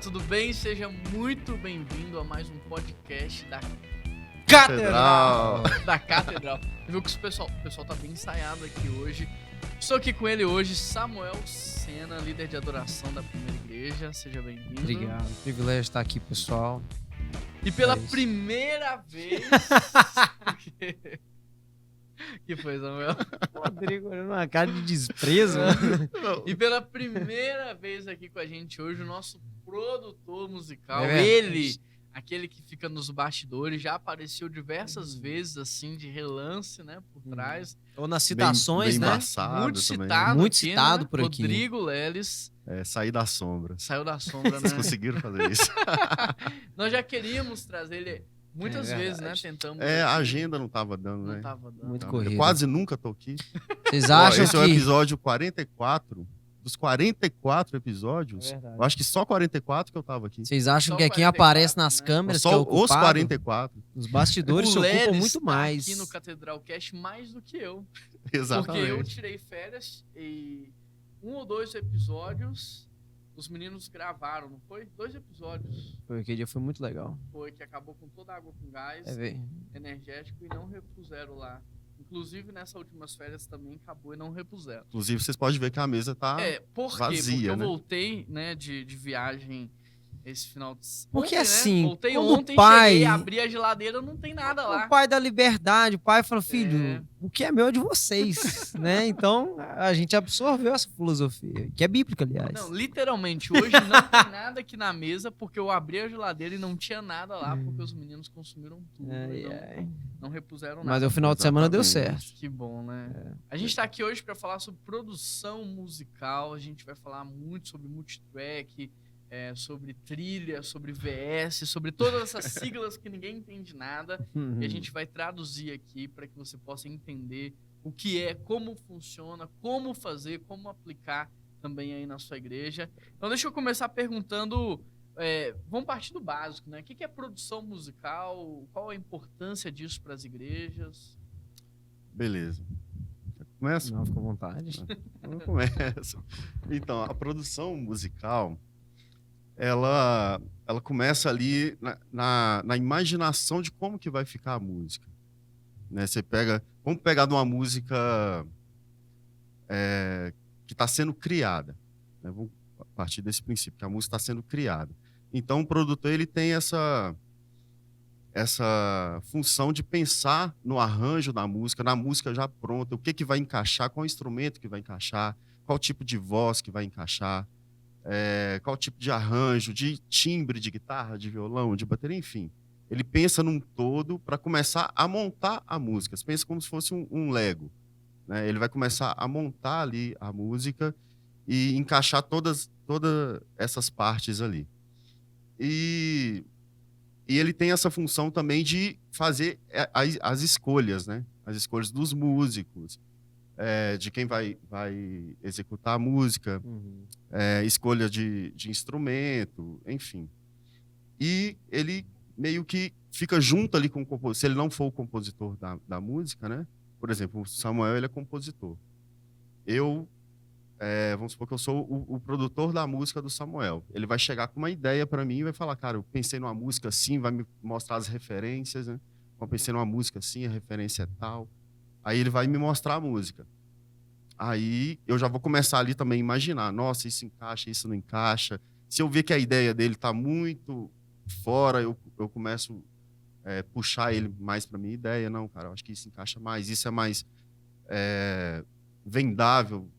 tudo bem? Seja muito bem-vindo a mais um podcast da Catedral. Da Catedral. Viu que o pessoal tá bem ensaiado aqui hoje. Estou aqui com ele hoje, Samuel Sena, líder de adoração da Primeira Igreja. Seja bem-vindo. Obrigado. Privilégio estar aqui, pessoal. E pela primeira vez... que foi, Samuel? Rodrigo olhando uma cara de desprezo. E pela primeira vez aqui com a gente hoje, o nosso produtor musical, aquele que fica nos bastidores, já apareceu diversas vezes, assim, de relance, né, por trás. Ou nas citações, bem né? Muito citado, muito aqui, citado, né? por aqui. Rodrigo Leles. Sair da sombra. Saiu da sombra, né? Vocês conseguiram fazer isso. Nós já queríamos trazer ele muitas vezes, né? Tentamos. A agenda não tava dando, né? Não tava dando. Muito corrido. Eu quase nunca tô aqui. Vocês acham esse que... é o episódio 44. Dos 44 episódios, eu acho que só 44 que eu tava aqui. Vocês acham Só que é quem 44, aparece nas né? câmeras Só que é ocupado? os 44. Os bastidores se O ocupam Leles muito tá mais. aqui no Catedral Cast mais do que eu. Exatamente. Porque eu tirei férias e 1 ou 2 episódios os meninos gravaram, não foi? 2 episódios. Foi, aquele dia foi muito legal. Foi que acabou com toda a água com gás, velho. energético, e não repuseram lá. Inclusive, nessas últimas férias também acabou e não repuseram. Inclusive, vocês podem ver que a mesa tá por quê? vazia, Porque eu né? voltei, né, de viagem esse final de semana. Porque ontem, assim, né? Voltei quando ontem, o pai... cheguei, abri a geladeira, não tem nada lá. O pai da liberdade, o pai fala, filho, o que é meu é de vocês, né? Então, a gente absorveu essa filosofia, que é bíblica, aliás. Não, literalmente, hoje não tem nada aqui na mesa, porque eu abri a geladeira e não tinha nada lá, porque os meninos consumiram tudo. Não repuseram nada. Mas o final de semana deu certo. Que bom, né? A gente tá aqui hoje para falar sobre produção musical, a gente vai falar muito sobre multitrack, sobre trilha, sobre VS, sobre todas essas siglas que ninguém entende nada. E a gente vai traduzir aqui para que você possa entender o que é, como funciona, como fazer, como aplicar também aí na sua igreja. Então deixa eu começar perguntando, vamos partir do básico, né? O que é produção musical? Qual a importância disso para as igrejas? Beleza. Começa? Não, fica à vontade. Não começa. Então, a produção musical... Ela começa ali na imaginação de como que vai ficar a música. Né? Vamos pegar de uma música que está sendo criada. Né? Vamos partir desse princípio, que a música está sendo criada. Então, o produtor ele tem essa função de pensar no arranjo da música, na música já pronta, o que vai encaixar, qual instrumento que vai encaixar, qual tipo de voz que vai encaixar, qual tipo de arranjo, de timbre de guitarra, de violão, de bateria, enfim. Ele pensa num todo para começar a montar a música. Você pensa como se fosse um Lego. Né? Ele vai começar a montar ali a música e encaixar todas essas partes ali. E ele tem essa função também de fazer as escolhas, né? As escolhas dos músicos, de quem vai executar a música, escolha de instrumento, enfim. E ele meio que fica junto ali com o compositor. Se ele não for o compositor da música, né? Por exemplo, o Samuel ele é compositor. Vamos supor que eu sou o produtor da música do Samuel. Ele vai chegar com uma ideia para mim e vai falar, cara, eu pensei numa música assim, vai me mostrar as referências, né? Eu pensei numa música assim, a referência é tal. Aí ele vai me mostrar a música. Aí eu já vou começar ali também a imaginar. Nossa, isso encaixa, isso não encaixa. Se eu ver que a ideia dele está muito fora, eu começo a puxar ele mais para minha ideia. Não, cara, eu acho que isso encaixa mais. Isso é mais vendável.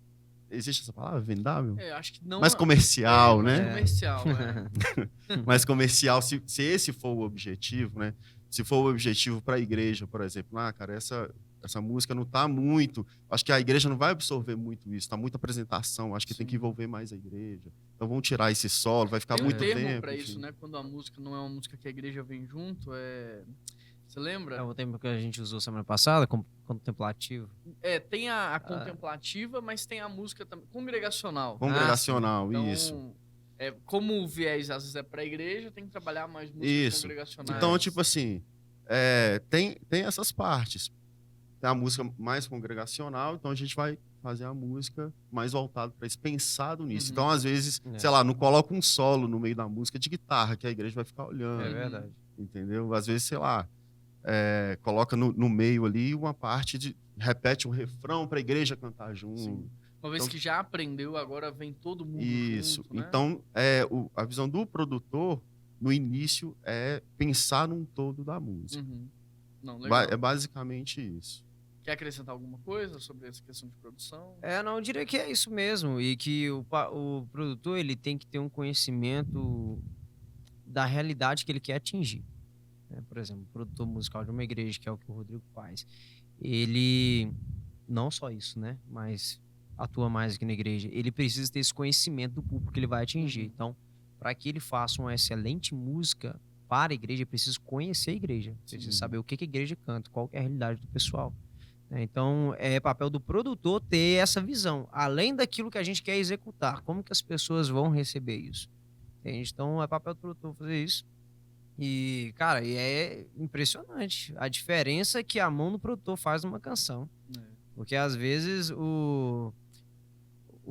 Existe essa palavra, vendável? Acho que não. Mais comercial, né? Mais comercial, Mais comercial, se esse for o objetivo, né? Se for o objetivo para a igreja, por exemplo, cara, essa música não está muito... Acho que a igreja não vai absorver muito isso, está muita apresentação, acho que tem que envolver mais a igreja. Então vamos tirar esse solo, vai ficar muito tempo. Tem um termo para isso, né? Quando a música não é uma música que a igreja vem junto, Você lembra? É o termo que a gente usou semana passada, contemplativo. Tem a contemplativa, mas tem a música também, congregacional. Congregacional, então, isso. Como o viés às vezes é para a igreja, tem que trabalhar mais músicas congregacionais. Então, tipo assim, tem essas partes. Tem a música mais congregacional, então a gente vai fazer a música mais voltado para isso, pensado nisso. Uhum. Então, às vezes, É. sei lá, não coloca um solo no meio da música de guitarra, que a igreja vai ficar olhando, É verdade. entendeu? Às vezes, sei lá, coloca no meio ali uma parte de... repete um refrão para a igreja cantar junto. Sim. Uma vez Então- que já aprendeu, agora vem todo mundo Isso. junto, né? Então, a visão do produtor, no início, é pensar num todo da música. Uhum. Não, legal. É basicamente isso. Quer acrescentar alguma coisa sobre essa questão de produção? Não, eu diria que é isso mesmo. E que o produtor ele tem que ter um conhecimento da realidade que ele quer atingir. Né? Por exemplo, o produtor musical de uma igreja, que é o que o Rodrigo faz, ele, não só isso, né? Mas atua mais aqui na igreja, ele precisa ter esse conhecimento do público que ele vai atingir. Uhum. Então, para que ele faça uma excelente música para a igreja, ele precisa conhecer a igreja. Precisa Sim. saber o que a igreja canta, qual que é a realidade do pessoal. Então, é papel do produtor ter essa visão, além daquilo que a gente quer executar, como que as pessoas vão receber isso. Entende? Então, é papel do produtor fazer isso. E, cara, é impressionante a diferença que a mão do produtor faz numa canção. É. Porque, às vezes, o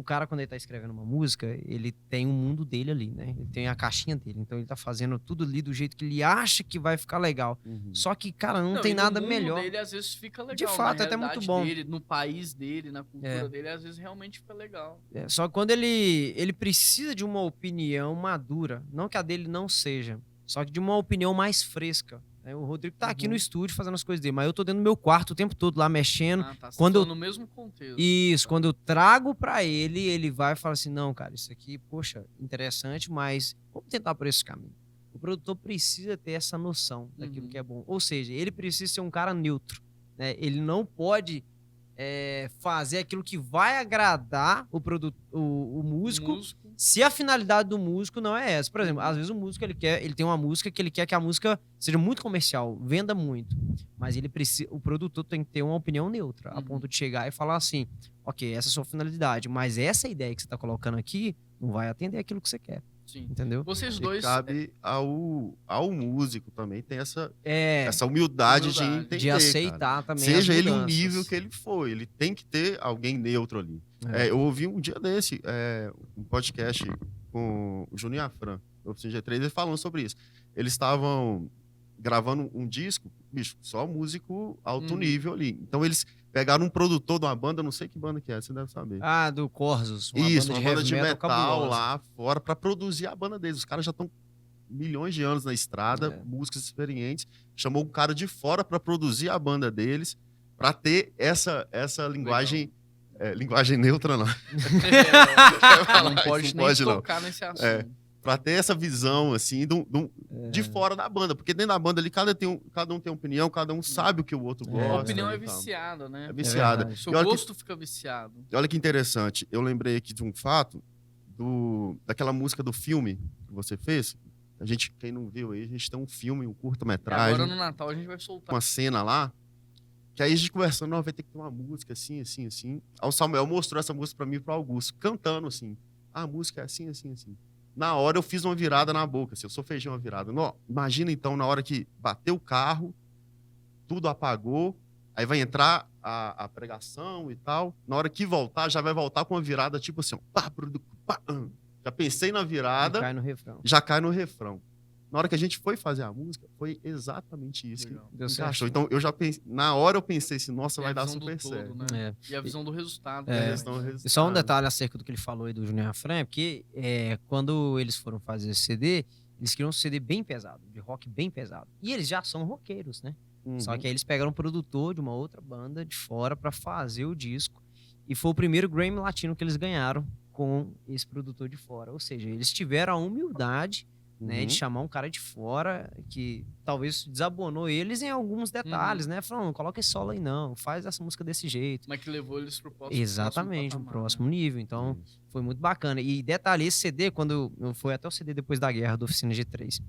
cara, quando ele tá escrevendo uma música, ele tem um mundo dele ali, né? Ele tem a caixinha dele. Então, ele tá fazendo tudo ali do jeito que ele acha que vai ficar legal. Só que, cara, não tem e no nada mundo melhor. dele, às vezes, fica legal. De fato, na é até muito realidade bom. Dele, no país dele, na cultura É. dele, às vezes, realmente fica legal. Só que quando ele precisa de uma opinião madura, não que a dele não seja, só que de uma opinião mais fresca. O Rodrigo tá aqui Uhum. no estúdio fazendo as coisas dele, mas eu tô dentro do meu quarto o tempo todo lá mexendo. Tá. Você quando tá eu- falando no mesmo contexto. Isso, quando eu trago pra ele, ele vai e fala assim, não, cara, isso aqui, poxa, interessante, mas vamos tentar por esse caminho. O produtor precisa ter essa noção daquilo Uhum. que é bom. Ou seja, ele precisa ser um cara neutro, né? Ele não pode fazer aquilo que vai agradar o músico, se a finalidade do músico não é essa. Por exemplo, às vezes o músico ele tem uma música que ele quer que a música seja muito comercial, venda muito, mas o produtor tem que ter uma opinião neutra, a Uhum. ponto de chegar e falar assim, ok, essa é a sua finalidade, mas essa ideia que você está colocando aqui não vai atender aquilo que você quer, Sim. entendeu? Vocês E dois... cabe ao músico também ter essa É, humildade de Humildade. entender, de aceitar cara. também Seja as ele o mudanças. nível que ele for, ele tem que ter alguém neutro ali. É. Eu ouvi um dia desse um podcast com o Juninho Afran, do Oficina G3, ele falando sobre isso. Eles estavam gravando um disco, bicho, só músico alto nível ali. Então eles pegaram um produtor de uma banda, não sei que banda que é, você deve saber. Do Corsos, Isso, uma banda heavy de metal cabulosa. lá fora pra produzir a banda deles. Os caras já estão milhões de anos na estrada, É. músicos experientes. Chamou um cara de fora pra produzir a banda deles, pra ter essa linguagem, linguagem neutra, não. não pode nem pode, não. tocar nesse assunto. Pra ter essa visão, assim, de fora da banda. Porque dentro da banda ali, cada um tem opinião, cada um sabe o que o outro gosta. A opinião é e tal. viciada, né? É viciada. verdade. Seu E olha que- gosto fica viciado. E olha que interessante, eu lembrei aqui de um fato daquela música do filme que você fez. Quem não viu aí, a gente tem um filme, um E curta-metragem, agora no Natal a gente vai soltar. uma cena lá, que aí a gente conversando, não, vai ter que ter uma música assim, assim, assim. Aí o Samuel mostrou essa música pra mim e pro Augusto, cantando assim. Ah, a música é assim, assim, assim. Na hora eu fiz uma virada na boca, assim, eu sou feijão uma virada. Não, imagina então, na hora que bateu o carro, tudo apagou, aí vai entrar a pregação e tal. Na hora que voltar, já vai voltar com uma virada tipo assim, ó, pá, pá, já pensei na virada, Cai no refrão. já cai no refrão. Na hora que a gente foi fazer a música, foi exatamente isso Legal. que Deu encaixou. certo. Então, eu já pensei, na hora eu pensei assim, nossa, E vai a dar visão do super todo, certo. né? E a visão do resultado. É. também. Questão do E resultado. só um detalhe acerca do que ele falou aí do Junior Afran, porque quando eles foram fazer esse CD, eles queriam um CD bem pesado, de rock bem pesado. E eles já são roqueiros, né? Uhum. Só que aí eles pegaram um produtor de uma outra banda de fora pra fazer o disco. E foi o primeiro Grammy Latino que eles ganharam com esse produtor de fora. Ou seja, eles tiveram a humildade, né, de chamar um cara de fora que talvez desabonou eles em alguns detalhes, né? Falando, não coloca esse solo aí não, faz essa música desse jeito. Mas que levou eles pro próximo Exatamente, um patamar, próximo nível. Então, Isso. foi muito bacana. E detalhe, esse CD, quando foi até o CD depois da guerra, da Oficina G3,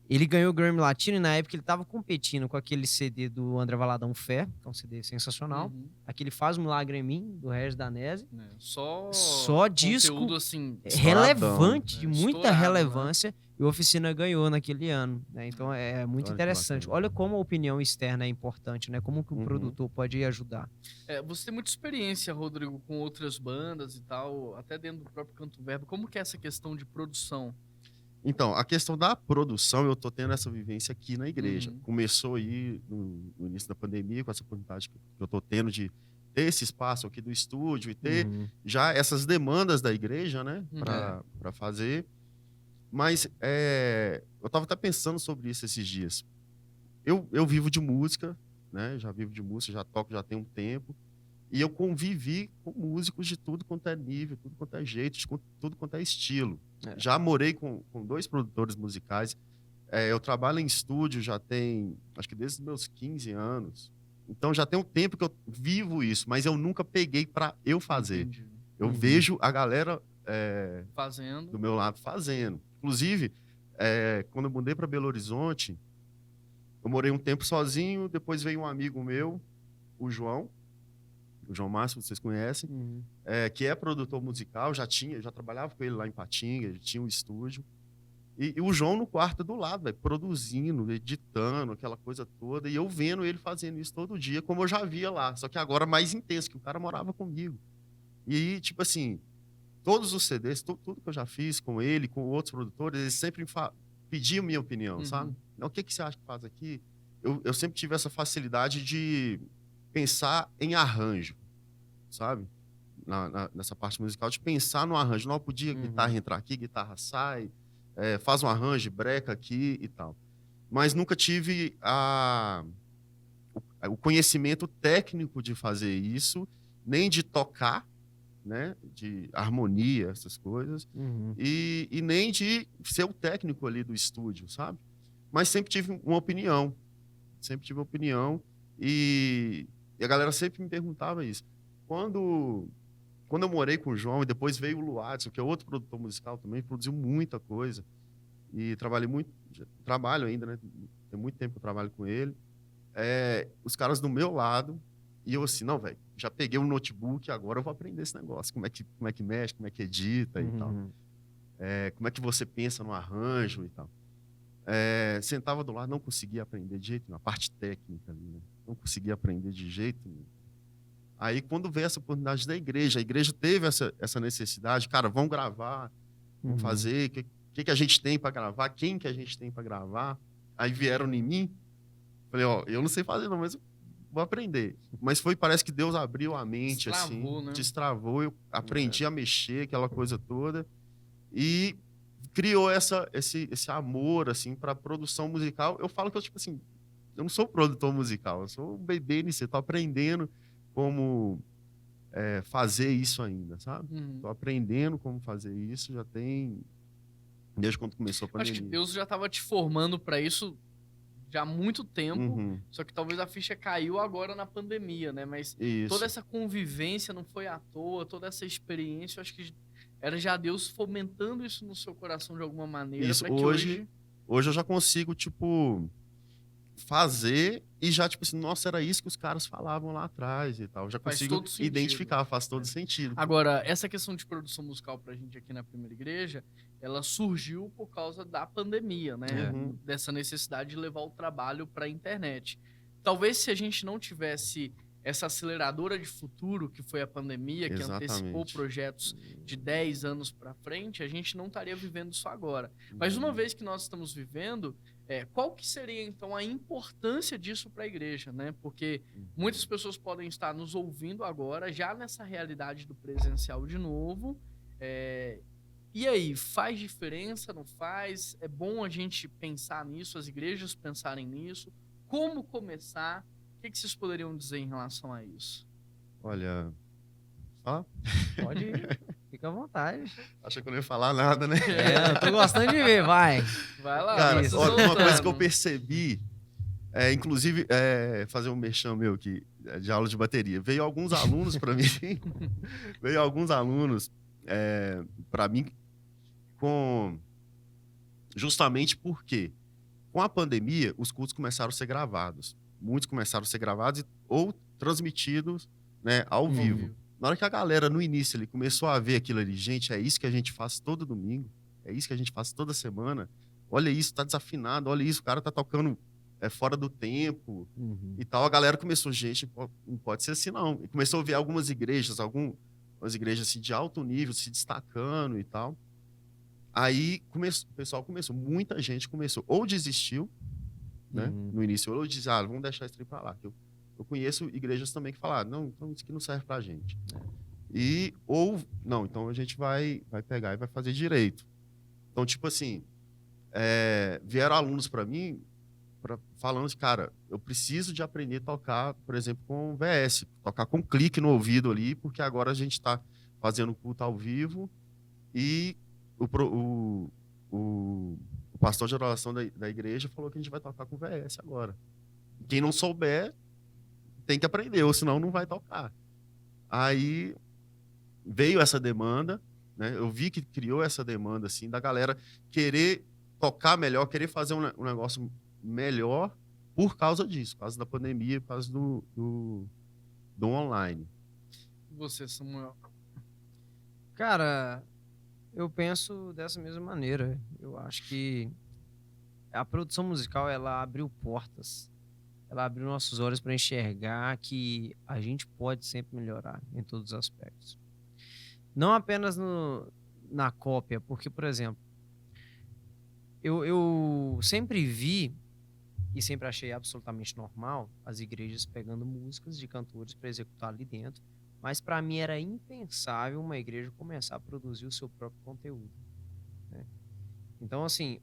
Ele ganhou o Grammy Latino e na época ele tava competindo com aquele CD do André Valadão Fé, que é um CD sensacional. Uhum. Aquele Faz Milagre em Mim, do Regis Danese. É, Só disco conteúdo, assim, relevante, de né? muita Estourado, relevância. E o Oficina ganhou naquele ano, né? Então é muito Olha que interessante. bacana. Olha como a opinião externa é importante, né? Como que o Uhum. produtor pode ajudar. Você tem muita experiência, Rodrigo, com outras bandas e tal, até dentro do próprio Canto Verbo. Como que é essa questão de produção? Então, a questão da produção, eu tô tendo essa vivência aqui na igreja. Uhum. Começou aí no início da pandemia, com essa oportunidade que eu tô tendo de ter esse espaço aqui do estúdio e ter Uhum. já essas demandas da igreja, né, Uhum. para fazer. Mas eu tava até pensando sobre isso esses dias. Eu vivo de música, né, já vivo de música, já toco já tem um tempo. E eu convivi com músicos de tudo quanto é nível, tudo quanto é jeito, de tudo quanto é estilo. É. Já morei com 2 produtores musicais. Eu trabalho em estúdio já tem, acho que desde os meus 15 anos. Então já tem um tempo que eu vivo isso, mas eu nunca peguei para eu fazer. Entendi. Eu Uhum. vejo a galera do Fazendo. meu lado fazendo. Inclusive, quando eu mudei para Belo Horizonte, eu morei um tempo sozinho, depois veio um amigo meu, o João Márcio, vocês conhecem, Uhum. que é produtor musical, já trabalhava com ele lá em Patinga, ele tinha um estúdio. E o João no quarto do lado, véio, produzindo, editando, aquela coisa toda. E eu vendo ele fazendo isso todo dia, como eu já via lá. Só que agora mais intenso, que o cara morava comigo. E aí, tipo assim, todos os CDs, tudo que eu já fiz com ele, com outros produtores, eles sempre pediam minha opinião, sabe? O que você acha que faz aqui? Eu sempre tive essa facilidade de pensar em arranjo, sabe? Nessa parte musical, de pensar no arranjo. Não podia guitarra entrar aqui, guitarra sai, faz um arranjo, breca aqui e tal. Mas nunca tive o conhecimento técnico de fazer isso, nem de tocar, né? De harmonia, essas coisas, Uhum. e nem de ser o técnico ali do estúdio, sabe? Mas sempre tive uma opinião. Sempre tive opinião e a galera sempre me perguntava isso. Quando eu morei com o João e depois veio o Luadson, que é outro produtor musical também, produziu muita coisa. E trabalho ainda, né? Tem muito tempo que eu trabalho com ele. Os caras do meu lado, e eu assim, não, velho, já peguei um notebook, agora eu vou aprender esse negócio. Como é que mexe, como é que edita e tal. Como é que você pensa no arranjo e tal. Sentava do lado, não conseguia aprender de jeito nenhum, a parte técnica ali, né? Não conseguia aprender de jeito nenhum. Aí, quando veio essa oportunidade da igreja, a igreja teve essa necessidade, cara, vamos gravar, vamos fazer, o que a gente tem para gravar, quem que a gente tem para gravar. Aí vieram em mim, falei, eu não sei fazer não, mas eu vou aprender. Mas parece que Deus abriu a mente, Destravou, assim, né? destravou, eu aprendi a mexer, aquela coisa toda, e criou esse amor, assim, para produção musical. Eu falo que eu, tipo assim, eu não sou produtor musical, eu sou um bebê nisso, eu tô aprendendo como fazer isso ainda, sabe? Tô aprendendo como fazer isso, já tem desde quando começou a pandemia. Acho que Deus já estava te formando para isso já há muito tempo, só que talvez a ficha caiu agora na pandemia, né? Mas Isso. toda essa convivência não foi à toa, toda essa experiência, eu acho que era já Deus fomentando isso no seu coração de alguma maneira. Isso, Pra que hoje eu já consigo, tipo, fazer e já, tipo assim, nossa, era isso que os caras falavam lá atrás e tal. Já Faz consigo todo sentido. identificar, faz todo sentido. Agora, essa questão de produção musical pra gente aqui na Primeira Igreja, ela surgiu por causa da pandemia, né? Dessa necessidade de levar o trabalho pra internet. Talvez se a gente não tivesse essa aceleradora de futuro que foi a pandemia, que antecipou projetos de 10 anos pra frente, a gente não estaria vivendo isso agora. Mas uma vez que nós estamos vivendo, qual que seria, então, a importância disso para a igreja, né? Porque muitas pessoas podem estar nos ouvindo agora, já nessa realidade do presencial de novo. E aí, faz diferença, não faz? É bom a gente pensar nisso, as igrejas pensarem nisso? Como começar? O que vocês poderiam dizer em relação a isso? Olha... Pode ir, fica à vontade. Achei que eu não ia falar nada, né? Eu tô gostando de ver, vai. Vai lá. Cara, isso, uma coisa que eu percebi, inclusive, fazer um merchan meu aqui, de aula de bateria. Veio alguns alunos para mim, para mim, justamente porque Com a pandemia, os cultos começaram a ser gravados. Muitos começaram a ser gravados ou transmitidos, né, ao vivo. Na hora que a galera, no início, ali, começou a ver aquilo ali, gente, é isso que a gente faz todo domingo, é isso que a gente faz toda semana, olha isso, tá desafinado, olha isso, o cara tá tocando fora do tempo e tal. A galera começou, gente, não pode ser assim não. E começou a ver algumas igrejas, algumas igrejas assim, de alto nível se destacando e tal. Aí o pessoal começou, muita gente começou, ou desistiu, né, no início, ou disse, vamos deixar isso aí pra lá. Eu conheço igrejas também que falaram, não, então isso aqui não serve pra gente. Não, então a gente vai pegar e vai fazer direito. Então, tipo assim, vieram alunos para mim falando assim, cara, eu preciso de aprender a tocar, por exemplo, com VS, tocar com clique no ouvido ali, porque agora a gente está fazendo culto ao vivo e o pastor de oração da igreja falou que a gente vai tocar com VS agora. Quem não souber tem que aprender, ou senão não vai tocar. Aí veio essa demanda, né? Eu vi que criou essa demanda assim da galera querer tocar melhor, querer fazer um negócio melhor por causa disso, por causa da pandemia, por causa do online. Você, Samuel? Cara, eu penso dessa mesma maneira. Eu acho que a produção musical, ela abriu portas. Ela abriu nossos olhos para enxergar que a gente pode sempre melhorar em todos os aspectos. Não apenas na cópia, porque, por exemplo, eu sempre vi e sempre achei absolutamente normal as igrejas pegando músicas de cantores para executar ali dentro, mas para mim era impensável uma igreja começar a produzir o seu próprio conteúdo, né? Então, assim,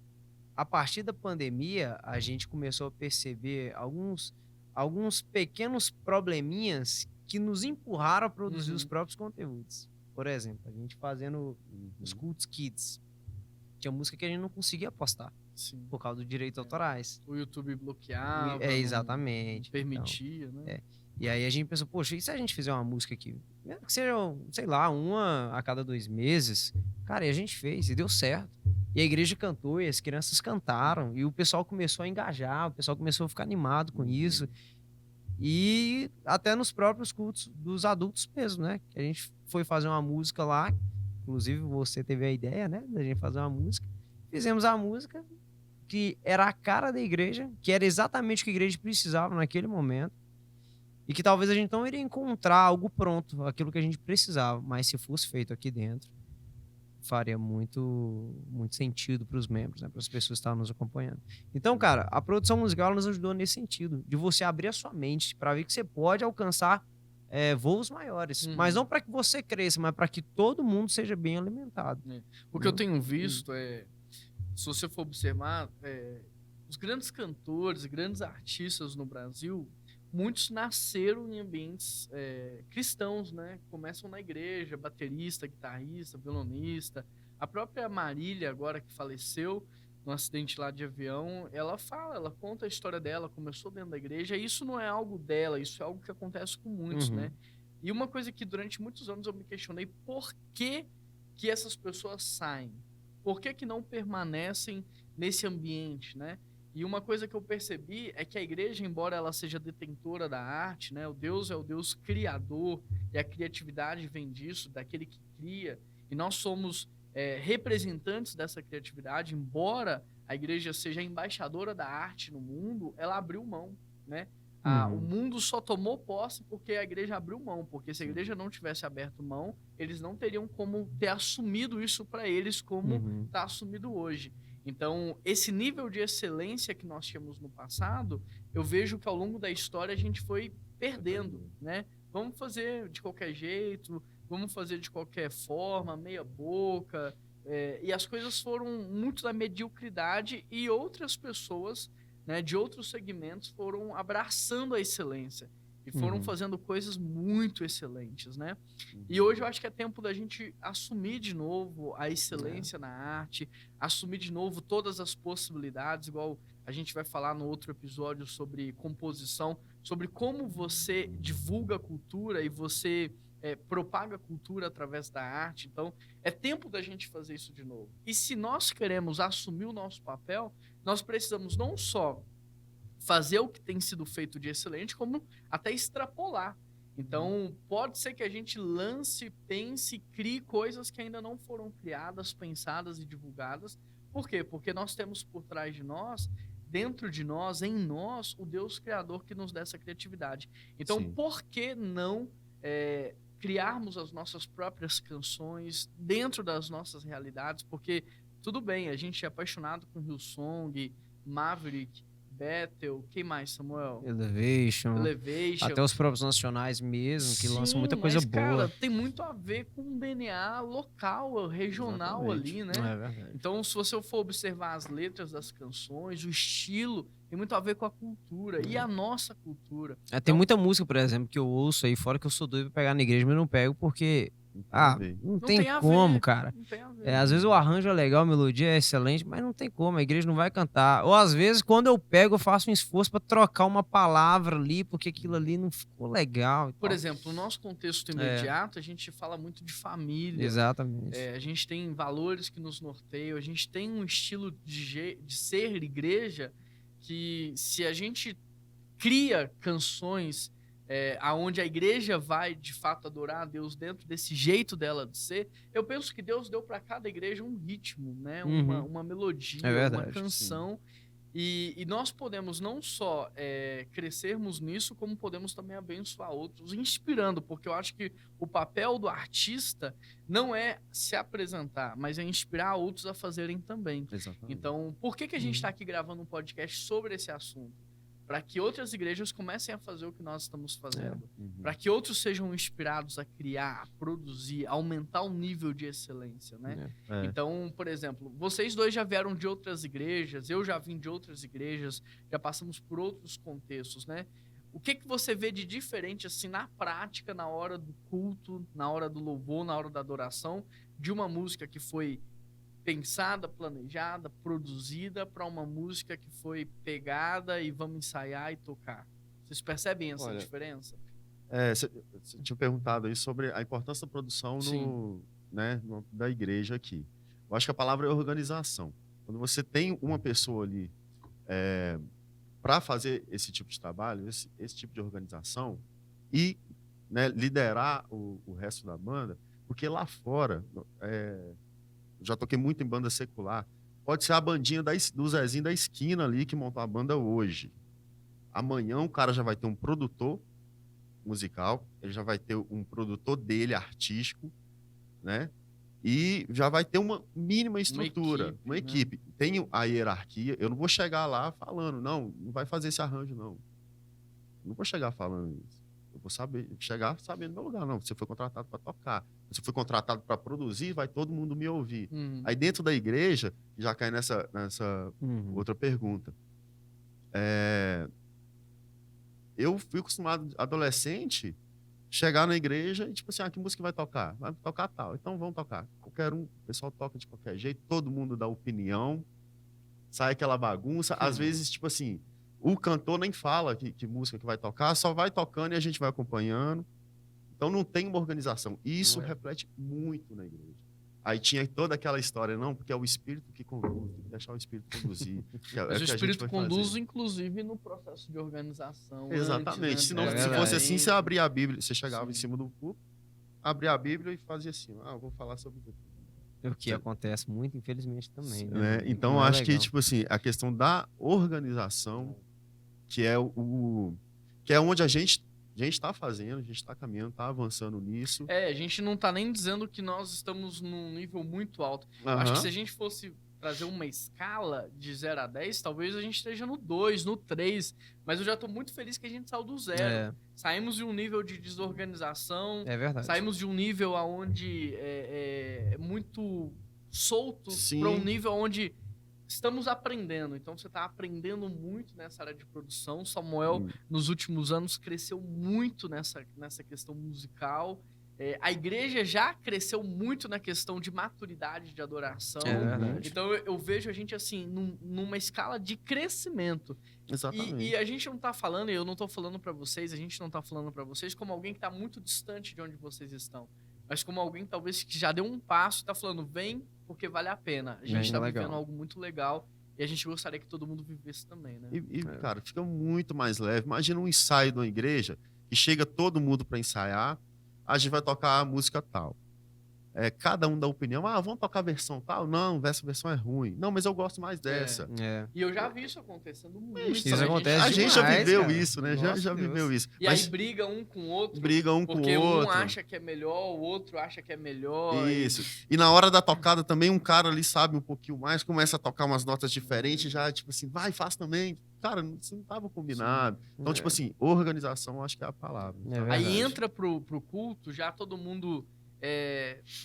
a partir da pandemia, a gente começou a perceber alguns pequenos probleminhas que nos empurraram a produzir os próprios conteúdos. Por exemplo, a gente fazendo os cultos kids. Tinha música que a gente não conseguia postar. Sim. Por causa dos direitos autorais. O YouTube bloqueava. Exatamente. Não permitia, então, né? E aí a gente pensou, poxa, e se a gente fizer uma música aqui? Mesmo que seja, sei lá, uma a cada 2 meses. Cara, e a gente fez, e deu certo. E a igreja cantou, e as crianças cantaram, e o pessoal começou a engajar, o pessoal começou a ficar animado com isso. E até nos próprios cultos dos adultos mesmo, né? Que a gente foi fazer uma música lá, inclusive você teve a ideia, né, da gente fazer uma música. Fizemos a música que era a cara da igreja, que era exatamente o que a igreja precisava naquele momento. E que talvez a gente não iria encontrar algo pronto, aquilo que a gente precisava, mas se fosse feito aqui dentro, faria muito sentido para os membros, né, para as pessoas que estavam nos acompanhando. Então, cara, a produção musical nos ajudou nesse sentido, de você abrir a sua mente para ver que você pode alcançar voos maiores, mas não para que você cresça, mas para que todo mundo seja bem alimentado. O que eu tenho visto se você for observar, os grandes cantores, grandes artistas no Brasil, muitos nasceram em ambientes cristãos, né? Começam na igreja, baterista, guitarrista, violonista. A própria Marília, agora que faleceu no acidente lá de avião, ela conta a história dela, começou dentro da igreja. E isso não é algo dela, isso é algo que acontece com muitos, né? E uma coisa que durante muitos anos eu me questionei, por que essas pessoas saem? Por que não permanecem nesse ambiente, né? E uma coisa que eu percebi é que a igreja, embora ela seja detentora da arte, né, o Deus é o Deus criador, e a criatividade vem disso, daquele que cria, e nós somos representantes dessa criatividade. Embora a igreja seja a embaixadora da arte no mundo, ela abriu mão, né? O mundo só tomou posse porque a igreja abriu mão, porque se a igreja não tivesse aberto mão, eles não teriam como ter assumido isso para eles como está assumido hoje. Então, esse nível de excelência que nós tínhamos no passado, eu vejo que ao longo da história a gente foi perdendo, né? Vamos fazer de qualquer jeito, vamos fazer de qualquer forma, meia boca, e as coisas foram muito da mediocridade, e outras pessoas, né, de outros segmentos foram abraçando a excelência e foram fazendo coisas muito excelentes, né? E hoje eu acho que é tempo da gente assumir de novo a excelência na arte, assumir de novo todas as possibilidades, igual a gente vai falar no outro episódio sobre composição, sobre como você divulga a cultura e você propaga a cultura através da arte. Então, é tempo da gente fazer isso de novo. E se nós queremos assumir o nosso papel, nós precisamos não só fazer o que tem sido feito de excelente, como até extrapolar. Então, pode ser que a gente lance, pense, crie coisas que ainda não foram criadas, pensadas e divulgadas. Por quê? Porque nós temos por trás de nós, dentro de nós, em nós, o Deus Criador que nos dá essa criatividade. Então, Sim. por que não criarmos as nossas próprias canções dentro das nossas realidades? Porque, tudo bem, a gente é apaixonado com Hillsong, Maverick, Bethel, quem mais, Samuel? Elevation. Elevation. Até os próprios nacionais mesmo, que lançam muita coisa mas, boa. Cara, tem muito a ver com o DNA local, regional Exatamente. ali, né? É verdade. Então, se você for observar as letras das canções, o estilo, tem muito a ver com a cultura e a nossa cultura. Tem muita música, por exemplo, que eu ouço aí fora que eu sou doido pra pegar na igreja, mas não pego porque não tem a como, ver, cara. Não tem a ver. Às vezes o arranjo é legal, a melodia é excelente, mas não tem como, a igreja não vai cantar. Ou às vezes, quando eu pego, eu faço um esforço pra trocar uma palavra ali, porque aquilo ali não ficou legal. E Por tal. exemplo, no nosso contexto imediato, a gente fala muito de família. Exatamente. A gente tem valores que nos norteiam, a gente tem um estilo de ser igreja que, se a gente cria canções aonde a igreja vai de fato adorar a Deus dentro desse jeito dela de ser, eu penso que Deus deu para cada igreja um ritmo, né? Uma melodia, É verdade, uma canção. E nós podemos não só crescermos nisso, como podemos também abençoar outros, inspirando, porque eu acho que o papel do artista não é se apresentar, mas é inspirar outros a fazerem também. Exatamente. Então, por que a gente está aqui gravando um podcast sobre esse assunto? Para que outras igrejas comecem a fazer o que nós estamos fazendo. Para que outros sejam inspirados a criar, a produzir, a aumentar o nível de excelência, né? Então, por exemplo, vocês dois já vieram de outras igrejas, eu já vim de outras igrejas, já passamos por outros contextos, né? O que você vê de diferente, assim, na prática, na hora do culto, na hora do louvor, na hora da adoração, de uma música que foi pensada, planejada, produzida para uma música que foi pegada e vamos ensaiar e tocar? Vocês percebem essa diferença? Você tinha perguntado aí sobre a importância da produção da igreja aqui. Eu acho que a palavra é organização. Quando você tem uma pessoa ali para fazer esse tipo de trabalho, esse tipo de organização e liderar o resto da banda, porque lá fora... já toquei muito em banda secular, pode ser a bandinha do Zezinho da esquina ali que montou a banda hoje. Amanhã o cara já vai ter um produtor musical, ele já vai ter um produtor dele, artístico, né? E já vai ter uma mínima estrutura, uma equipe. Né? Tem a hierarquia, eu não vou chegar lá falando, não vai fazer esse arranjo, não. Não vou chegar falando isso. Eu vou chegar sabendo meu lugar. Não, você foi contratado para tocar. Você foi contratado para produzir, vai todo mundo me ouvir. Aí dentro da igreja, já cai nessa outra pergunta. Eu fui acostumado, adolescente, chegar na igreja e tipo assim, que música vai tocar? Vai tocar tal. Então vamos tocar. Qualquer um, o pessoal toca de qualquer jeito, todo mundo dá opinião, sai aquela bagunça. Às vezes, tipo assim, o cantor nem fala que música que vai tocar, só vai tocando e a gente vai acompanhando. Então não tem uma organização. E isso reflete muito na igreja. Aí tinha toda aquela história, não, porque é o Espírito que conduz, tem que deixar o Espírito conduzir. Mas o Espírito conduz, inclusive, no processo de organização. Exatamente. Antes, né? Se fosse assim, você abria a Bíblia, você chegava em cima do púlpito, abria a Bíblia e fazia assim, eu vou falar sobre isso. O que acontece muito, infelizmente, também. Né? Então, acho que, tipo assim, a questão da organização, que é onde a gente está fazendo, a gente está caminhando, está avançando nisso. A gente não está nem dizendo que nós estamos num nível muito alto. Acho que se a gente fosse trazer uma escala de 0 a 10, talvez a gente esteja no 2, no 3. Mas eu já estou muito feliz que a gente saiu do 0. Saímos de um nível de desorganização. É verdade. Saímos de um nível onde é muito solto para um nível onde estamos aprendendo. Então, você está aprendendo muito nessa área de produção. Samuel, nos últimos anos, cresceu muito nessa questão musical. A igreja já cresceu muito na questão de maturidade de adoração. É verdade. Então eu vejo a gente assim, numa escala de crescimento. Exatamente. E a gente não tá falando, e eu não tô falando pra vocês, a gente não tá falando pra vocês como alguém que tá muito distante de onde vocês estão. Mas como alguém talvez que já deu um passo e tá falando, vem, porque vale a pena. A gente Vem, tá legal. vivendo algo muito legal e a gente gostaria que todo mundo vivesse também, né? Cara, fica muito mais leve. Imagina um ensaio de uma igreja que chega todo mundo para ensaiar, a gente vai tocar a música tal. Cada um dá opinião. Vamos tocar a versão tal? Não, essa versão é ruim. Não, mas eu gosto mais dessa. E eu já vi isso acontecendo muito. Isso né? acontece A gente já demais, viveu cara. isso, né? Nossa, Já Deus. viveu isso. E Mas aí briga um com o outro. briga um com Porque o um outro. acha que é melhor, o outro acha que é melhor. Isso. E na hora da tocada também, um cara ali sabe um pouquinho mais, começa a tocar umas notas diferentes, já, tipo assim, vai, faz também. Cara, isso não estava combinado. Então, tipo assim, organização acho que é a palavra. Aí verdade. entra pro culto, já todo mundo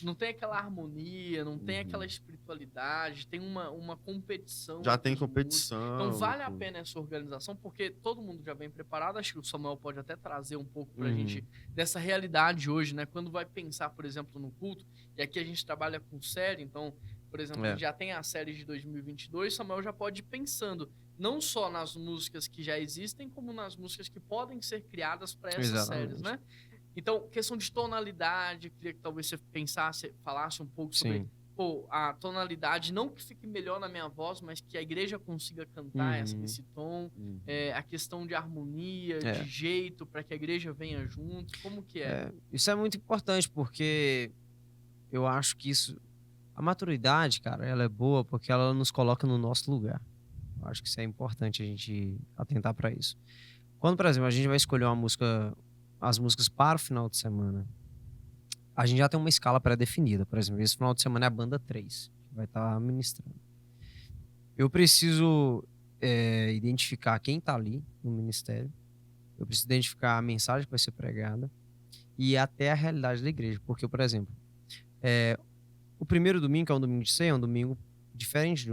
não tem aquela harmonia, não tem aquela espiritualidade, tem uma competição. Já entre tem os músicos. competição. Então vale a pena essa organização, porque todo mundo já vem preparado. Acho que o Samuel pode até trazer um pouco pra gente dessa realidade hoje, né? Quando vai pensar, por exemplo, no culto, e aqui a gente trabalha com série, então, por exemplo, a gente já tem a série de 2022, Samuel já pode ir pensando não só nas músicas que já existem, como nas músicas que podem ser criadas para essas séries, né? Então, questão de tonalidade, queria que talvez você falasse um pouco sobre a tonalidade, não que fique melhor na minha voz, mas que a igreja consiga cantar esse tom, a questão de harmonia, de jeito, para que a igreja venha junto, como que é? Isso é muito importante, porque eu acho que a maturidade, cara, ela é boa porque ela nos coloca no nosso lugar. Eu acho que isso é importante a gente atentar para isso. Quando, por exemplo, a gente vai escolher as músicas para o final de semana, a gente já tem uma escala pré-definida. Por exemplo, esse final de semana é a banda 3, que vai estar ministrando. Eu preciso identificar quem está ali no ministério, eu preciso identificar a mensagem que vai ser pregada e até a realidade da igreja. Porque, por exemplo, o primeiro domingo, que é um domingo de ceia, é um domingo diferente de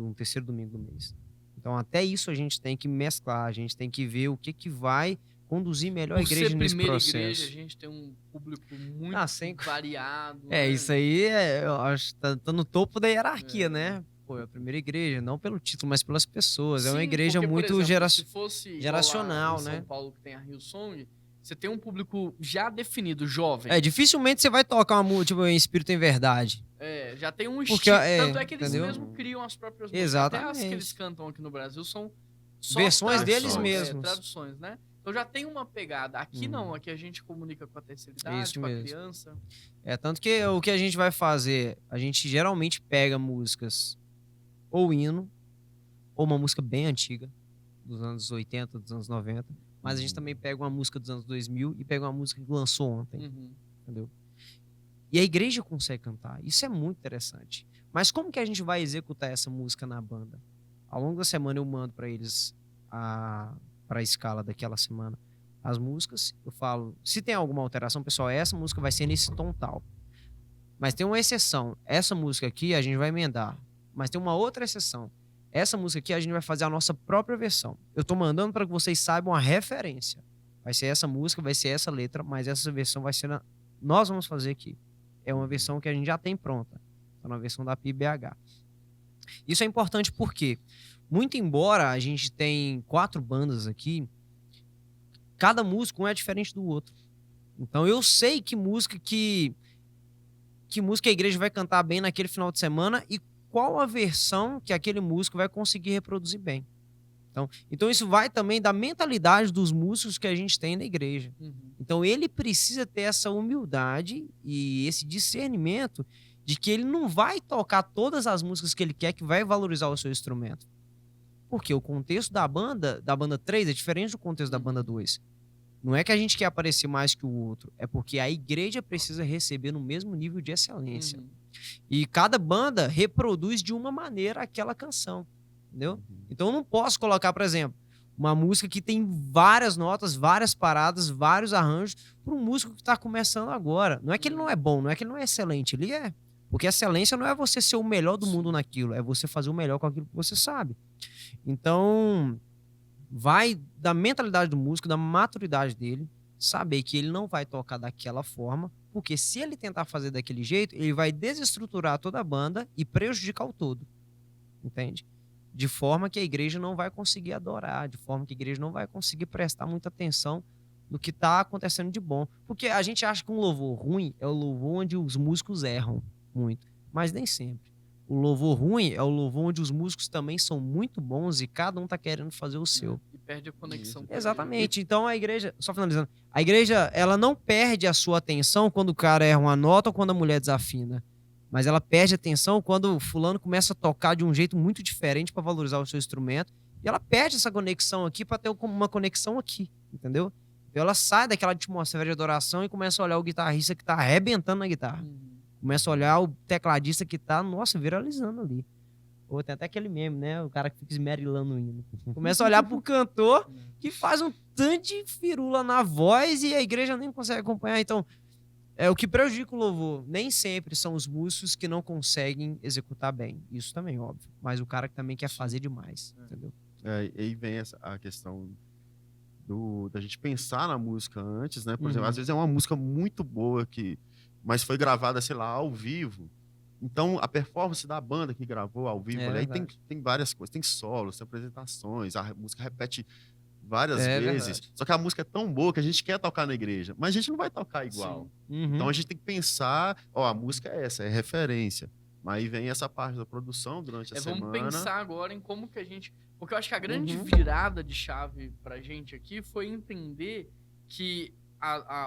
um terceiro domingo do mês. Então, até isso a gente tem que mesclar, a gente tem que ver o que vai conduzir melhor a igreja nesse processo. Igreja, a gente tem um público muito variado. Isso aí eu acho que tá no topo da hierarquia, né? Pô, é a primeira igreja, não pelo título, mas pelas pessoas. Sim, é uma igreja porque, muito por exemplo, se fosse geracional, em né? São Paulo, que tem a Hillsong, você tem um público já definido, jovem. Dificilmente você vai tocar uma música em Espírito em Verdade. Já tem um estilo. Tanto é que eles entendeu? mesmos criam as próprias músicas. Exatamente. Até as que eles cantam aqui no Brasil são só versões deles mesmos. Traduções, né? Então já tem uma pegada. Aqui não, aqui a gente comunica com a terceira idade, com a criança. Tanto que o que a gente vai fazer, a gente geralmente pega músicas ou hino, ou uma música bem antiga, dos anos 80, dos anos 90, mas a gente também pega uma música dos anos 2000 e pega uma música que lançou ontem, entendeu? E a igreja consegue cantar, isso é muito interessante. Mas como que a gente vai executar essa música na banda? Ao longo da semana eu mando para eles para a escala daquela semana as músicas, eu falo, se tem alguma alteração, pessoal, essa música vai ser nesse tom tal. Mas tem uma exceção, essa música aqui a gente vai emendar, mas tem uma outra exceção. Essa música aqui a gente vai fazer a nossa própria versão. Eu tô mandando para que vocês saibam a referência. Vai ser essa música, vai ser essa letra, mas essa versão vai ser nós vamos fazer aqui. É uma versão que a gente já tem pronta. Tá na versão da PIBH. Isso é importante porque, muito embora a gente tem 4 bandas aqui, cada músico um é diferente do outro. Então eu sei que música a igreja vai cantar bem naquele final de semana e qual a versão que aquele músico vai conseguir reproduzir bem. Então isso vai também da mentalidade dos músicos que a gente tem na igreja. Então ele precisa ter essa humildade e esse discernimento de que ele não vai tocar todas as músicas que ele quer, que vai valorizar o seu instrumento. Porque o contexto da banda 3 é diferente do contexto da banda 2. Não é que a gente quer aparecer mais que o outro, é porque a igreja precisa receber no mesmo nível de excelência. E cada banda reproduz de uma maneira aquela canção, entendeu? Então eu não posso colocar, por exemplo, uma música que tem várias notas, várias paradas, vários arranjos, para um músico que está começando agora. Não é que ele não é bom, não é que ele não é excelente, ele é. Porque excelência não é você ser o melhor do mundo naquilo, é você fazer o melhor com aquilo que você sabe. Então, vai da mentalidade do músico, da maturidade dele, saber que ele não vai tocar daquela forma, porque se ele tentar fazer daquele jeito, ele vai desestruturar toda a banda e prejudicar o todo, entende? De forma que a igreja não vai conseguir adorar, de forma que a igreja não vai conseguir prestar muita atenção no que está acontecendo de bom. Porque a gente acha que um louvor ruim é o louvor onde os músicos erram muito, mas nem sempre. O louvor ruim é o louvor onde os músicos também são muito bons e cada um tá querendo fazer o seu. E perde a conexão. Exatamente. Então a igreja, só finalizando, a igreja, ela não perde a sua atenção quando o cara erra uma nota ou quando a mulher desafina. Mas ela perde a atenção quando o fulano começa a tocar de um jeito muito diferente para valorizar o seu instrumento. E ela perde essa conexão aqui para ter uma conexão aqui, entendeu? Então ela sai daquela atmosfera de adoração e começa a olhar o guitarrista que tá arrebentando na guitarra. Começa a olhar o tecladista que tá, nossa, viralizando ali. Ou tem até aquele meme, né? O cara que fica esmerilando o hino. Começa a olhar pro cantor que faz um tanto de firula na voz e a igreja nem consegue acompanhar. Então, o que prejudica o louvor nem sempre são os músicos que não conseguem executar bem. Isso também, óbvio. Mas o cara que também quer fazer demais, entendeu? E aí vem a questão da gente pensar na música antes, né? Por exemplo, às vezes é uma música muito boa mas foi gravada, sei lá, ao vivo. Então, a performance da banda que gravou ao vivo, aí tem várias coisas. Tem solos, tem apresentações, a música repete várias vezes. Verdade. Só que a música é tão boa que a gente quer tocar na igreja, mas a gente não vai tocar igual. Então, a gente tem que pensar, a música é essa, é referência. Mas aí vem essa parte da produção durante a semana. Vamos pensar agora em como que a gente... Porque eu acho que a grande virada de chave pra gente aqui foi entender que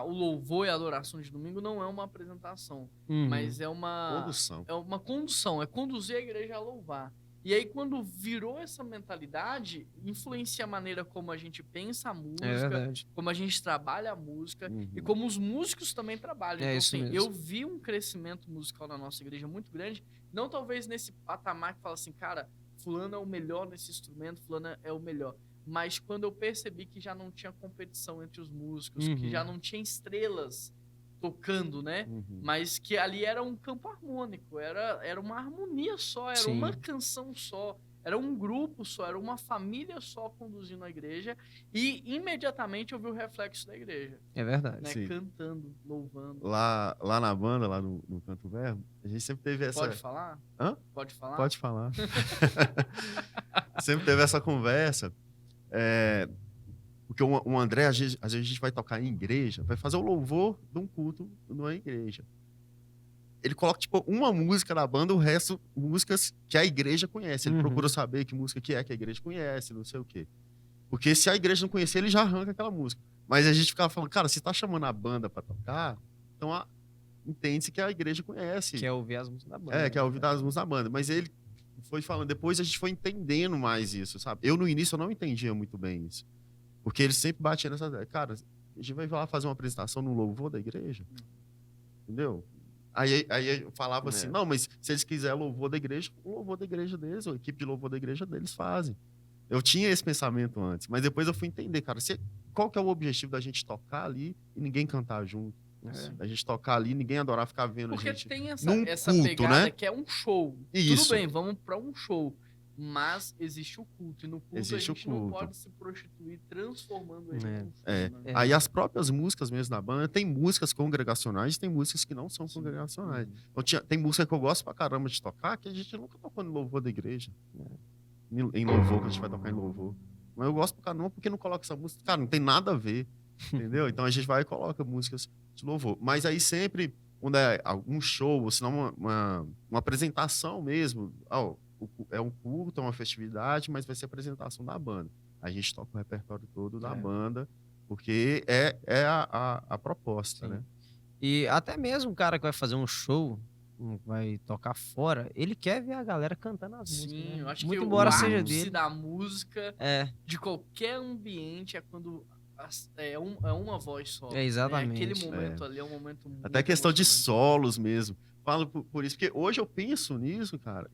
o louvor e a adoração de domingo não é uma apresentação, mas é uma condução. É uma condução, é conduzir a igreja a louvar. E aí, quando virou essa mentalidade, influencia a maneira como a gente pensa a música, como a gente trabalha a música e como os músicos também trabalham. Então, isso assim, mesmo. eu vi um crescimento musical na nossa igreja muito grande, não talvez nesse patamar que fala assim, cara, fulano é o melhor nesse instrumento, fulano é o melhor. Mas quando eu percebi que já não tinha competição entre os músicos, que já não tinha estrelas tocando, né? Mas que ali era um campo harmônico, era uma harmonia só, era uma canção só, era um grupo só, era uma família só conduzindo a igreja e imediatamente eu vi o reflexo da igreja. É verdade. Né? Cantando, louvando. Lá na banda, lá no Canto Verbo, a gente sempre teve essa... Pode falar? Hã? Pode falar? Pode falar. Sempre teve essa conversa. Porque o André, às vezes a gente vai tocar em igreja, vai fazer o louvor de um culto numa igreja. Ele coloca, tipo, uma música na banda, o resto, músicas que a igreja conhece. Ele procura saber que música que a igreja conhece, não sei o quê. Porque se a igreja não conhecer, ele já arranca aquela música. Mas a gente ficava falando, cara, se tá chamando a banda pra tocar, então entende-se que a igreja conhece. Quer ouvir as músicas da banda. Quer ouvir as músicas da banda. Mas ele foi falando, depois a gente foi entendendo mais isso, sabe? Eu, no início, eu não entendia muito bem isso. Porque ele sempre batia nessa ideia. Cara, a gente vai lá fazer uma apresentação no louvor da igreja? Entendeu? Aí eu falava assim, não, mas se eles quiserem louvor da igreja, o louvor da igreja deles, ou a equipe de louvor da igreja deles fazem. Eu tinha esse pensamento antes, mas depois eu fui entender, cara, qual que é o objetivo da gente tocar ali e ninguém cantar junto? A gente tocar ali, ninguém adorar ficar vendo porque a gente. Porque tem essa culto, pegada, né? que é um show. Isso. Tudo bem, vamos para um show. Mas existe o culto. E no culto existe a gente não pode se prostituir transformando ele num show. Né? Aí as próprias músicas mesmo da banda, tem músicas congregacionais e tem músicas que não são congregacionais. Então, tem música que eu gosto pra caramba de tocar, que a gente nunca tocou no louvor da igreja. Em louvor, que a gente vai tocar em louvor. Mas eu gosto pra caramba porque não coloca essa música. Cara, não tem nada a ver. Entendeu? Então a gente vai e coloca músicas de louvor. Mas aí sempre, quando é algum show, ou senão uma apresentação mesmo, é um culto, é uma festividade, mas vai ser a apresentação da banda. A gente toca o repertório todo da banda, porque é a proposta, né? E até mesmo o cara que vai fazer um show, vai tocar fora, ele quer ver a galera cantando as músicas. Né? Eu acho muito que embora o seja ápice dele. da música, de qualquer ambiente, é quando é uma voz só. Exatamente. Aquele momento ali é um momento muito até questão de solos mesmo. Falo por isso, porque hoje eu penso nisso, cara,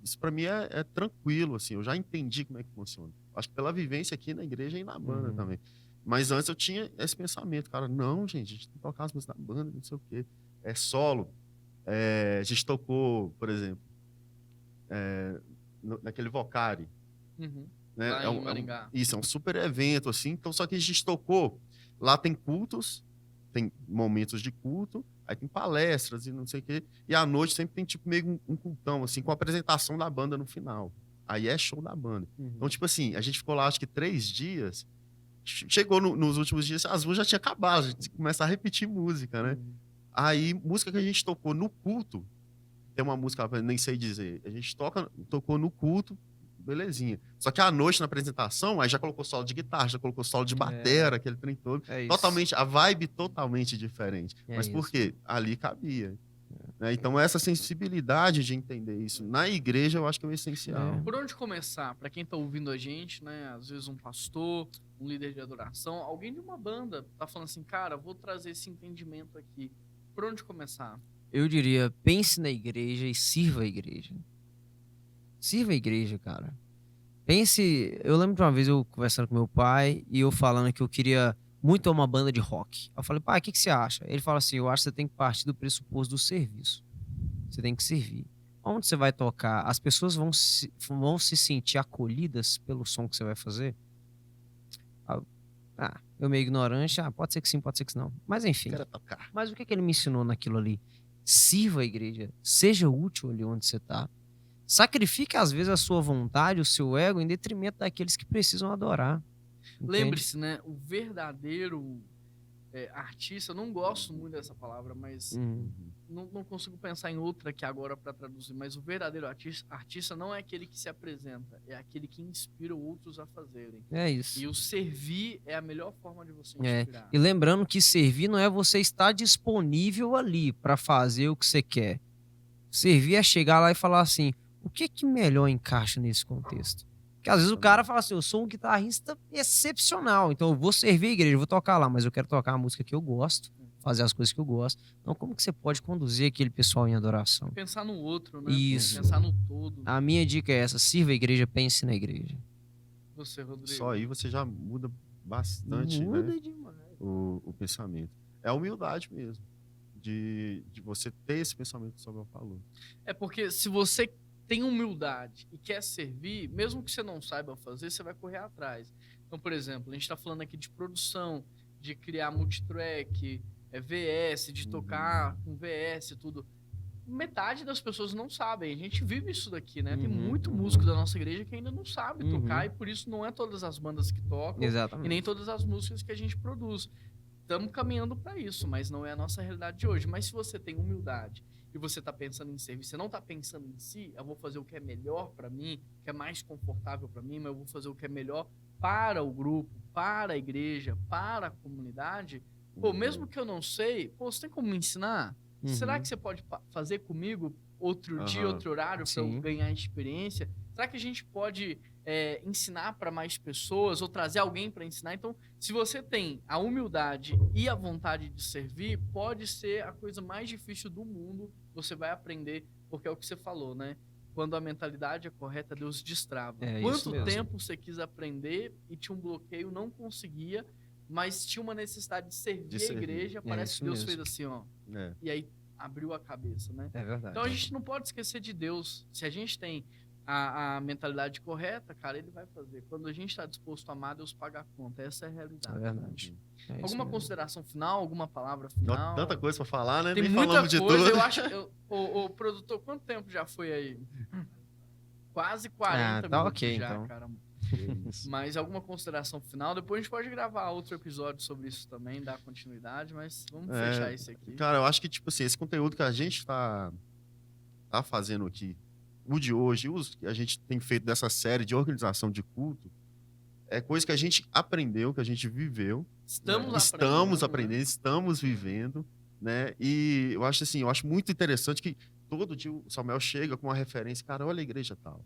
isso pra mim é tranquilo, assim, eu já entendi como é que funciona. Acho que pela vivência aqui na igreja e na banda também. Mas antes eu tinha esse pensamento, cara, não, gente, a gente tem que tocar as músicas da banda, não sei o quê. É solo. A gente tocou, por exemplo, naquele Vocari. Né? Lá em Maringá. Isso, é um super evento, assim. Então, só que a gente tocou Lá tem cultos, tem momentos de culto, aí tem palestras e não sei o quê. E à noite sempre tem tipo meio um cultão, assim, com a apresentação da banda no final. Aí é show da banda. Então, tipo assim, a gente ficou lá acho que 3 dias. Chegou nos últimos dias, as luzes já tinha acabado, a gente começa a repetir música, né? Aí, música que a gente tocou no culto, tem uma música, nem sei dizer, a gente tocou no culto, belezinha. Só que à noite, na apresentação, aí já colocou solo de guitarra, já colocou solo de batera, aquele trem todo. É isso. Totalmente, a vibe totalmente diferente. É Mas por isso. quê? Ali cabia. Né? Então, essa sensibilidade de entender isso na igreja, eu acho que é o essencial. Por onde começar? Pra quem tá ouvindo a gente, né? Às vezes um pastor, um líder de adoração, alguém de uma banda tá falando assim, cara, vou trazer esse entendimento aqui. Por onde começar? Eu diria, pense na igreja e sirva a igreja. Sirva a igreja, cara. Pense... Eu lembro de uma vez eu conversando com meu pai e eu falando que eu queria muito uma banda de rock. Eu falei, pai, o que você acha? Ele fala assim, eu acho que você tem que partir do pressuposto do serviço. Você tem que servir. Onde você vai tocar, as pessoas vão se sentir acolhidas pelo som que você vai fazer? Eu meio ignorante, pode ser que sim, pode ser que não. Mas enfim. Quero tocar. Mas o que ele me ensinou naquilo ali? Sirva a igreja, seja útil ali onde você está. Sacrifique às vezes a sua vontade, o seu ego, em detrimento daqueles que precisam adorar. Entende? Lembre-se, né? O verdadeiro artista, eu não gosto muito dessa palavra, mas não consigo pensar em outra aqui agora para traduzir. Mas o verdadeiro artista não é aquele que se apresenta, é aquele que inspira outros a fazerem. É isso. E o servir é a melhor forma de você É. inspirar. E lembrando que servir não é você estar disponível ali para fazer o que você quer. Servir é chegar lá e falar assim, o que melhor encaixa nesse contexto? Porque às vezes o cara fala assim, eu sou um guitarrista excepcional, então eu vou servir a igreja, eu vou tocar lá, mas eu quero tocar a música que eu gosto, fazer as coisas que eu gosto. Então como que você pode conduzir aquele pessoal em adoração? Pensar no outro, né? Isso. Pensar no todo. A minha dica é essa, sirva a igreja, pense na igreja. Você, Rodrigo. Só aí você já muda bastante, né? Muda demais. O pensamento. É a humildade mesmo. De você ter esse pensamento que o Samuel falou. É porque se você tem humildade e quer servir, mesmo que você não saiba fazer, você vai correr atrás. Então, por exemplo, a gente está falando aqui de produção, de criar multitrack, VS, de tocar com VS e tudo. Metade das pessoas não sabem. A gente vive isso daqui, né? Tem muito músico da nossa igreja que ainda não sabe tocar e por isso não é todas as bandas que tocam Exatamente. e nem todas as músicas que a gente produz. Estamos caminhando para isso, mas não é a nossa realidade de hoje. Mas se você tem humildade e você está pensando em servir, você não está pensando em si, eu vou fazer o que é melhor para mim, que é mais confortável para mim, mas eu vou fazer o que é melhor para o grupo, para a igreja, para a comunidade. Pô, mesmo que eu não sei, pô, você tem como me ensinar? Será que você pode fazer comigo outro dia, outro horário para eu ganhar experiência? Será que a gente pode ensinar para mais pessoas ou trazer alguém para ensinar? Então, se você tem a humildade e a vontade de servir, pode ser a coisa mais difícil do mundo. Você vai aprender, porque é o que você falou, né? Quando a mentalidade é correta, Deus destrava. Quanto tempo você quis aprender e tinha um bloqueio, não conseguia, mas tinha uma necessidade de servir a igreja, parece que Deus fez assim, ó. E aí abriu a cabeça, né? É verdade. Então a gente não pode esquecer de Deus. Se a gente tem a mentalidade correta, cara, ele vai fazer. Quando a gente está disposto a amar, Deus paga a conta. Essa é a realidade. É verdade. Alguma consideração final? Alguma palavra final? Tanta coisa pra falar, né? Tem Nem muita falamos de coisa. tudo. Eu acho. O produtor, quanto tempo já foi aí? Quase 40 tá minutos ok, já, então. cara. Mas alguma consideração final? Depois a gente pode gravar outro episódio sobre isso também, dar continuidade, mas vamos fechar esse aqui. Cara, eu acho que, tipo assim, esse conteúdo que a gente tá fazendo aqui, o de hoje, os que a gente tem feito dessa série de organização de culto, é coisa que a gente aprendeu, que a gente viveu. Estamos aprendendo, estamos vivendo, né? E eu acho assim, eu acho muito interessante que todo dia o Samuel chega com uma referência, cara, olha a igreja tal.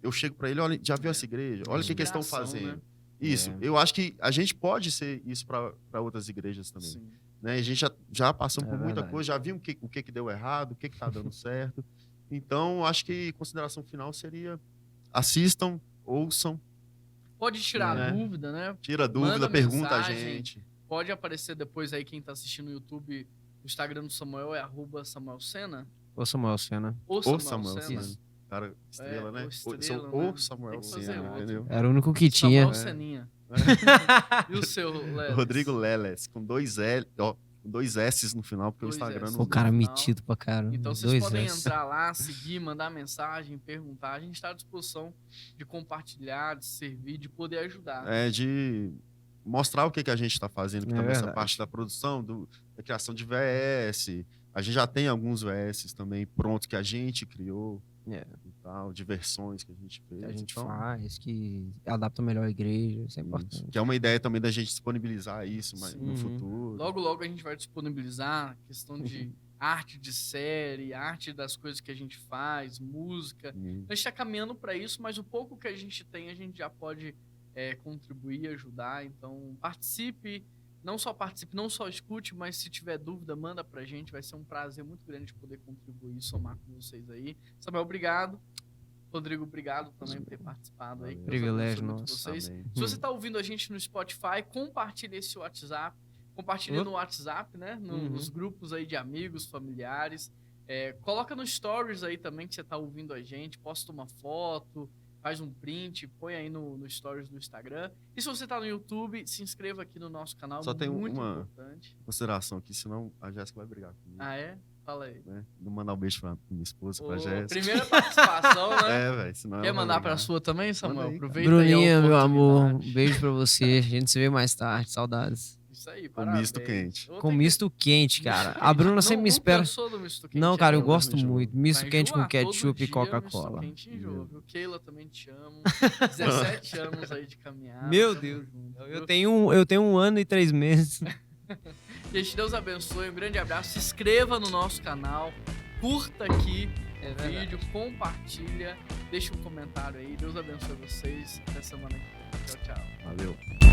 Eu chego para ele, olha, já viu essa igreja? Olha o que eles estão fazendo. Né? Isso. Eu acho que a gente pode ser isso para outras igrejas também. Sim. Né? A gente já passamos por muita coisa, já viu o que deu errado, o que está dando certo. Então, acho que consideração final seria assistam, ouçam. Pode tirar dúvida, né? Tira dúvida, pergunta a gente. Pode aparecer depois aí quem está assistindo no YouTube, o Instagram do Samuel é @SamuelSena. Ou Samuel Sena. Ou Samuel Sena. Cara, estrela, né? O Samuel Sena, entendeu? Era o único que tinha. Samuel Seninha. E o seu, Leles? Rodrigo Leles, com 2 L, ó, com 2 S's no final, porque o 2 Instagram S's. não... O cara Não. metido pra caramba. Então vocês 2 podem S. entrar lá, seguir, mandar mensagem, perguntar. A gente está à disposição de compartilhar, de servir, de poder ajudar. de mostrar o que, que a gente está fazendo, que É também essa verdade. parte da produção, da criação de VS. A gente já tem alguns VS também prontos que a gente criou É. e tal, de versões que a gente fez. Que a gente então, faz, que adapta melhor a igreja, isso é importante. isso. Que é uma ideia também da gente disponibilizar isso Sim. no Uhum. futuro. Logo, logo a gente vai disponibilizar questão de arte de série, arte das coisas que a gente faz, música. Hum. A gente está caminhando para isso, mas o pouco que a gente tem, a gente já pode contribuir, ajudar. Então, participe. Não só participe, não só escute, mas se tiver dúvida, manda pra gente. Vai ser um prazer muito grande poder contribuir, somar com vocês aí. Samuel, obrigado. Rodrigo, obrigado também por ter participado aí. Valeu. Deus Privilégio abençoe muito nosso. vocês. Amém. Se você está ouvindo a gente no Spotify, compartilhe esse WhatsApp. Compartilhe no WhatsApp, né? Nos grupos aí de amigos, familiares. Coloca nos stories aí também que você está ouvindo a gente. Posta uma foto, faz um print, põe aí no stories do Instagram. E se você está no YouTube, se inscreva aqui no nosso canal. Só tem muito uma- importante. Consideração aqui, senão a Jéssica vai brigar comigo. Ah, é? Fala aí. Né? Não mandar um beijo pra minha esposa, pra Ô, Jéssica. primeira participação, né? É, velho, senão Quer ela vai mandar pra brigar. sua também, Samuel? Manda aí, cara. Aproveita aí a Bruninha, meu amor, oportunidade. um beijo pra você. A gente se vê mais tarde, saudades. Isso aí, Com parabéns. misto quente. Outra Com que- misto quente, cara. Misto A quente. Bruna sempre Não- me espera. Nunca sou do misto quente. Não, cara, eu enjoa. gosto enjoa. muito. Misto Vai quente com enjoar, todo ketchup e dia Coca-Cola. Misto quente enjoa, viu? Keila, também te amo. 17 anos aí de caminhada. Meu tamo Deus. junto, Eu viu? tenho 1 ano e 3 meses. Gente, Deus abençoe. Um grande abraço. Se inscreva no nosso canal. Curta aqui o vídeo. Compartilha. Deixa um comentário aí. Deus abençoe vocês. Até semana que vem. Tchau, tchau. Valeu.